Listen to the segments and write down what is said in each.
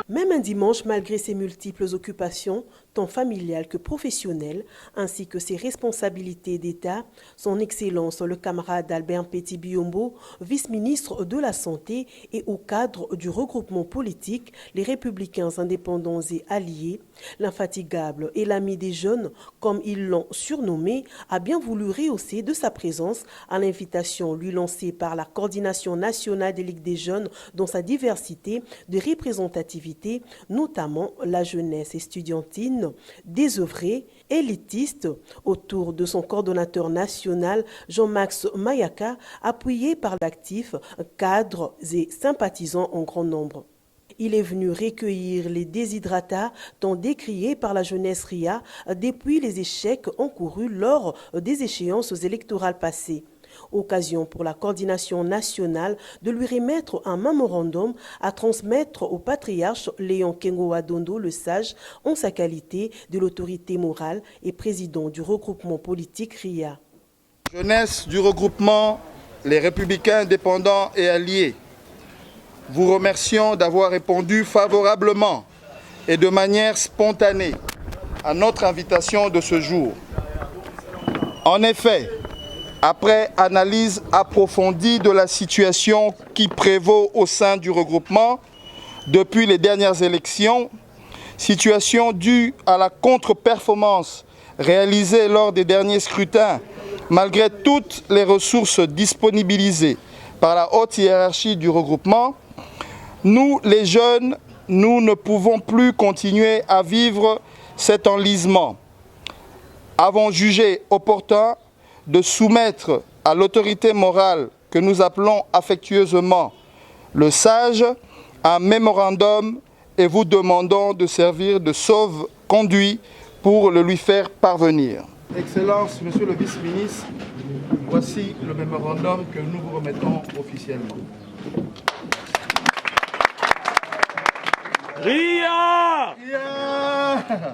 Même un dimanche, malgré ses multiples occupations, tant familiales que professionnelles, ainsi que ses responsabilités d'État, son Excellence le camarade Albert Petit-Biombo, vice-ministre de la Santé et au cadre du regroupement politique, les Républicains indépendants et alliés, l'infatigable et l'ami des jeunes, comme ils l'ont surnommé, a bien voulu rehausser de sa présence à l'invitation lui lancée par la Coordination nationale des Ligues des jeunes dans sa diversité de représentativité, notamment la jeunesse estudiantine, désœuvrée, élitiste, autour de son coordonnateur national Jean-Max Mayaka, appuyé par l'actif, cadres et sympathisants en grand nombre. Il est venu recueillir les déshydratats tant décriés par la jeunesse RIA depuis les échecs encourus lors des échéances électorales passées. Occasion pour la coordination nationale de lui remettre un mémorandum à transmettre au patriarche Léon Kengo Adondo le Sage en sa qualité de l'autorité morale et président du regroupement politique RIA. Jeunesse du regroupement, les Républicains indépendants et alliés, vous remercions d'avoir répondu favorablement et de manière spontanée à notre invitation de ce jour. En effet, après analyse approfondie de la situation qui prévaut au sein du regroupement depuis les dernières élections, situation due à la contre-performance réalisée lors des derniers scrutins, malgré toutes les ressources disponibilisées par la haute hiérarchie du regroupement, nous, les jeunes, nous ne pouvons plus continuer à vivre cet enlisement. Avons jugé opportun de soumettre à l'autorité morale que nous appelons affectueusement le Sage un mémorandum et vous demandons de servir de sauve-conduit pour le lui faire parvenir. Excellence, Monsieur le vice-ministre, voici le mémorandum que nous vous remettons officiellement. RIA!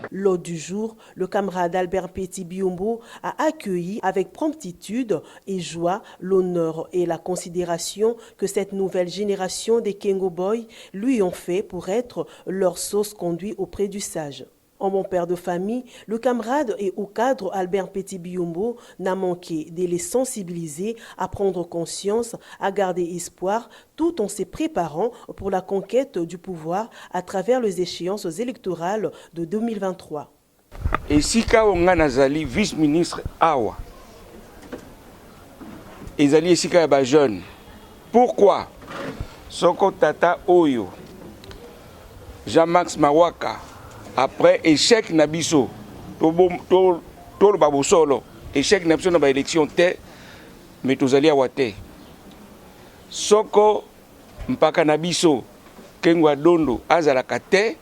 Lors du jour, le camarade Albert Petit-Biombo a accueilli avec promptitude et joie l'honneur et la considération que cette nouvelle génération des Kengo Boys lui ont fait pour être leur sauce conduit auprès du Sage. En bon père de famille, le camarade et au cadre Albert Petit-Biombo n'a manqué de les sensibiliser à prendre conscience, à garder espoir, tout en se préparant pour la conquête du pouvoir à travers les échéances électorales de 2023. Et si Kaonga Nazali, vice-ministre Awa, Ezali et Sika Yaba jeune, pourquoi Soko Tata Oyo, Jean-Max Mawaka, après échec Nabiso, Tolo Babo Solo, échec Nabiso dans l'élection, mais tous allés à Wate. Soko Mpaka Nabiso, Kengo Adondo, Azalaka te,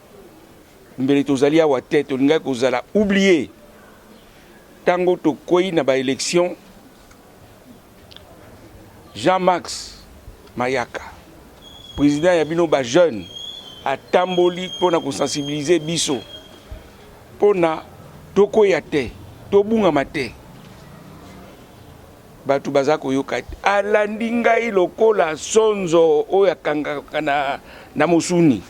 mais tous allés à Wate, Tolinga Kozala oublié. Tango to Koi na ba élection, Jean-Max Mayaka, président Yabino ba jeune, a tamboli pour na sensibiliser biso pour na toko ya te tobunga mate batu bazako yoka alandi ngai lokola sonzo oya kanga na mosuni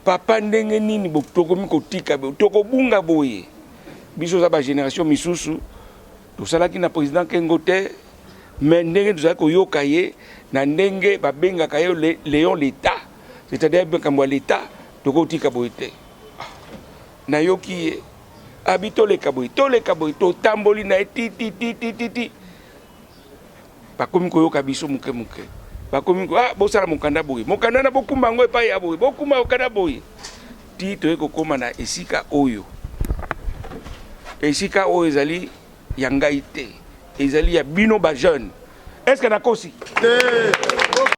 papa ndenge nini botoko mikotika toko bunga boye biso za ba génération misusu to salaki na président Kengo te mais ndenge tozako yoka ye na ndenge babenga kayo Léon l'État. C'est-à-dire que l'État doit être kaboité. Nayoki habito le kaboy, to tamboli na ti. Pas comme ko yokabiso muke. Pas comme ko bosala mukanda boy. Mukanda na bokumba ngo epa ya boy. Bokuma okanda boy. Ti to eko koma na esika oyo. Esika oyo ezali yangaite. Ezali ya bino ba jeune. Est-ce que na kosi?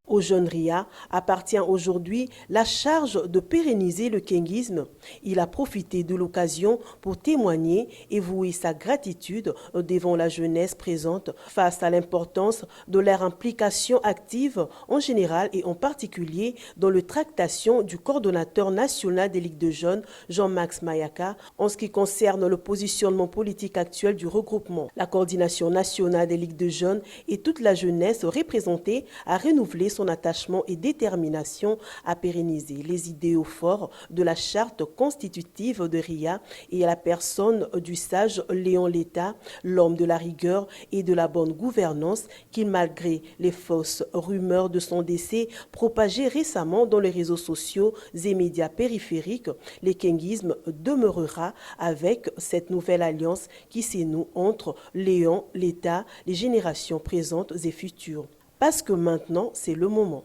Au jeune Ria appartient aujourd'hui la charge de pérenniser le kengisme. Il a profité de l'occasion pour témoigner et vouer sa gratitude devant la jeunesse présente face à l'importance de leur implication active en général et en particulier dans la tractation du coordonnateur national des Ligues de jeunes, Jean-Max Mayaka, en ce qui concerne le positionnement politique actuel du regroupement. La coordination nationale des Ligues de jeunes et toute la jeunesse représentée a renouvelé son attachement et détermination à pérenniser les idéaux forts de la charte constitutive de Ria et à la personne du sage Léon Letta, l'homme de la rigueur et de la bonne gouvernance qui, malgré les fausses rumeurs de son décès propagées récemment dans les réseaux sociaux et médias périphériques, le kengisme demeurera avec cette nouvelle alliance qui s'énoue entre Léon, Letta, les générations présentes et futures. Parce que maintenant, c'est le moment.